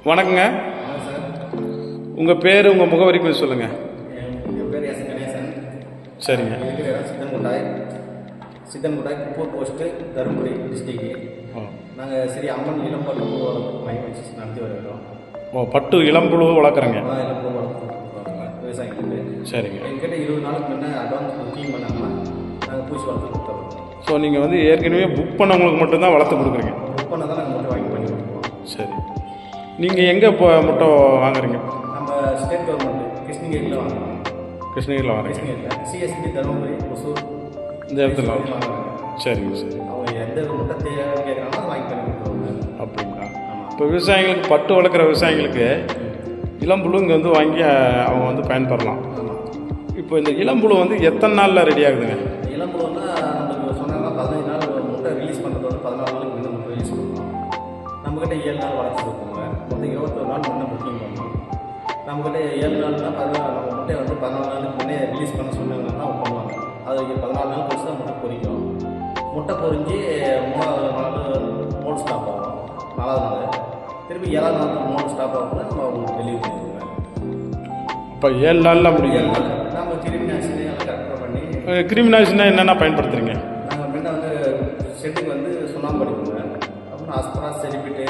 வணக்கங்க. சார், உங்கள் பேர், உங்கள் முகவரி கொஞ்சம் சொல்லுங்கள். என் பேர் எஸ் கணேசன். சரிங்க. இருக்கிற இடம் சித்தன்குட்டாய் குப்பூர் போஸ்ட்டு, தருமபுரி டிஸ்ட்ரிக்ட். நாங்கள் சரி அம்மன் இளம்பட்டு மையம் வச்சு நடத்தி வருகிறோம். பட்டு இளம்புழு வளர்க்குறேங்க. இளம்பு வளர்க்குறோம் விவசாயிகளுக்கு. சரிங்க. என்கிட்ட 20 நாளுக்கு முன்னே அட்வான்ஸ் புக்கிங் பண்ணாங்கன்னா நாங்கள் பூச்சி வளர்த்து கொடுத்துருவோம். ஸோ நீங்கள் வந்து ஏற்கனவே புக் பண்ணவங்களுக்கு மட்டும்தான் வளர்த்து கொடுக்குறீங்க. புக் பண்ண தான் நாங்கள் முட்டை வாங்கி பண்ணி கொடுப்போம். சரி. நீங்கள் எங்கே இப்போ முட்டை வாங்குறீங்க? நம்ம ஸ்டேட் கவர்மெண்ட் கிருஷ்ணகிரியில் வாங்குறோம். கிருஷ்ணகிரியில் வாங்குறீங்க. கிருஷ்ணகிரியில் சிஎஸ்டி தருமபுரி ஒசூர் இந்த இடத்துல வாங்குறீங்க. சரிங்க. சரி. அவங்க எந்த முட்டை தேவை கேட்குறாங்களோ அதை வாங்கி பண்ணி கொடுத்துருவாங்க. அப்படிங்களா? இப்போ விவசாயிகளுக்கு, பட்டு வளர்க்குற விவசாயிகளுக்கு இளம்புழு இங்கே வந்து வாங்கி அவங்க வந்து பயன்பெறலாம். இப்போ இந்த இளம்புழு வந்து எத்தனை நாளில் ரெடி ஆகுதுங்க? இளம்புழுன்னா நம்மளுக்கு சொன்னாங்கன்னா 15 நாள் முட்டை ரிலீஸ் பண்ணுறதோட 14 நாளுக்கு முன்னே முட்டை ரிலீஸ் பண்ணுவோம். நம்மக்கிட்ட 7 நாள் வளர்த்து கொடுப்போங்க. மொத்தம் 21 நாள் முன்னே புக்கிங் பண்ணோம். நம்மக்கிட்ட 7 நாள்னா நம்ம முட்டையை வந்து 14 நாளுக்கு முன்னே ரிலீஸ் பண்ண சொன்னாங்கன்னா அவங்க பண்ணுவாங்க. அது 14 நாள் கழிச்சு தான் முட்டை பொரிக்கும். முட்டை பொரிஞ்சு 3வது நாள் மோல் ஸ்டாப் ஆகும். 4வது நாள் திருப்பி 7வது நாள் மோல் ஸ்டாப் ஆகும்னா நம்ம அவங்களுக்கு டெலிவரி பண்ணிடுவோங்க. இப்போ 7 நாளில் முடியும். 7 நாள் நம்ம கிருமிநாசினி எல்லாம் கரெக்டாக பண்ணி. கிருமிநாசினா என்னென்ன பயன்படுத்துகிறீங்க? நாங்கள் முன்ன வந்து செட்டுக்கு வந்து சுண்ணாம்பு அடிப்போங்க. அப்புறம் அஸ்பரா செடிப்பிட்டு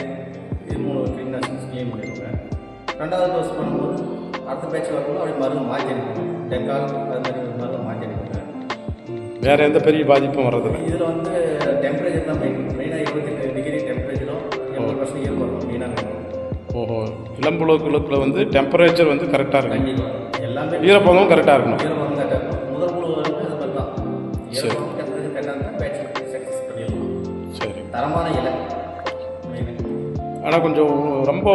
இது 3 கிருமிநாசினி ஸ்கீம் பண்ணிடுவோங்க. 2வது டோஸ் பண்ணும்போது அடுத்த பேட்ச் வரும்போது அப்படி மருந்து மாற்றி அடிப்போம். டெக்கால் அது மாதிரி மருந்து மாற்றி அடிப்போங்க. வேறு எந்த பெரிய பாதிப்பும் வர்றதில்லை. இதில் வந்து டெம்பரேச்சர் தான் மெயினாக 28 டிகிரி டெம்பரேச்சரும் 80% ஈரப்பதம் மெயினாக இருக்கும். ஓஹோ. இளம்புழுக்களுக்குள்ள வந்து டெம்பரேச்சர் வந்து கரெக்டாக இருக்கும். கண்டிப்பாக எல்லாமே ஈரப்பதமும் கரெக்டாக இருக்கணும். ஈரப்பதம் கரெக்டாக இருக்கும். முதல் குழு வந்து அது மாதிரி தான் ஈரப்பதம் டெம்பரேச்சர் கரெக்டாக இருந்தால் பேட்ச் சக்ஸஸ் பண்ணிடலாம். சரி. தரமான இலை மெயின். ஆனால் கொஞ்சம் ரொம்ப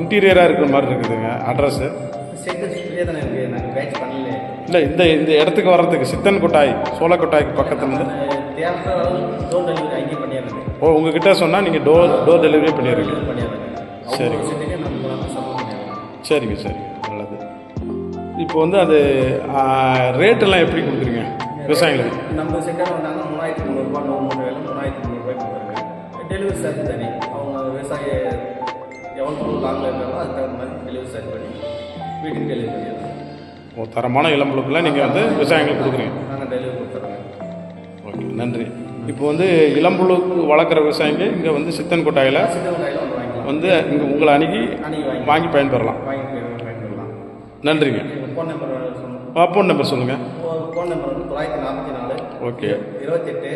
இன்டீரியராக இருக்கிற மாதிரி இருக்குதுங்க அட்ரஸ்ஸு. செட்டு சுற்றியே தானே இருக்குது. நாங்கள் பேட்ச் பண்ணல. இல்லை, இந்த இடத்துக்கு வர்றதுக்கு சித்தன்குட்டாய் சோழக்கொட்டாய்க்கு பக்கத்துலேருந்து தேவையான அளவுக்கு டோர் டெலிவரி அங்கேயே பண்ணிடுறாங்க. உங்ககிட்ட சொன்னால் நீங்கள் டோர் டெலிவரியே பண்ணிடுறீங்க. பண்ணிடுறாங்க. சரி. செட்டுக்கே நம்ம சப்போர்ட் பண்ணிடுறோம். சரிங்க. சரி, நல்லது. இப்போ வந்து அது ரேட்டெல்லாம் எப்படி கொடுக்குறீங்க விவசாயிகளுக்கு? நம்ம செட்டாக வந்தாங்கன்னா 3300 ரூபா 3 வேலை 3300 கொடுக்குறாங்க. டெலிவரி சார்ஜ் தனி. அவங்க விவசாயி எவ்வளோ லாங்கில் இருந்தாலும் அதுக்கு தகுந்த மாதிரி டெலிவரி சார்ஜ் பண்ணி வீட்டுக்கு டெலிவரி பண்ணிடுறாங்க. தரமான இளம்புழுக்கெல்லாம் நீங்கள் வந்து விவசாயிகளுக்கு கொடுக்குறீங்க. நாங்கள் டெலிவரி கொடுத்துட்றோங்க. ஓகே, நன்றி. இப்போ வந்து இளம்புழுக்கு வளர்க்குற விவசாயிங்க இங்கே வந்து சித்தன்கொட்டாயில் சித்தன்குட்டாயில் வந்து வாங்கிக்கலாம். வந்து இங்கே உங்களை அணுகி வாங்கி பயன்பெறலாம். பயன்பெறலாம். நன்றிங்க. ஃபோன் நம்பர் சொல்லுங்கள். ஃபோன் நம்பர் சொல்லுங்கள். ஃபோன் நம்பர் வந்து 944 ஓகே 28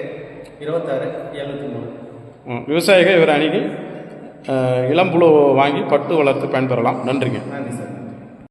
26 73. விவசாயிகள் இவரை அணுகி இளம்புழு வாங்கி பட்டு வளர்த்து பயன்பெறலாம். நன்றிங்க. நன்றி சார்.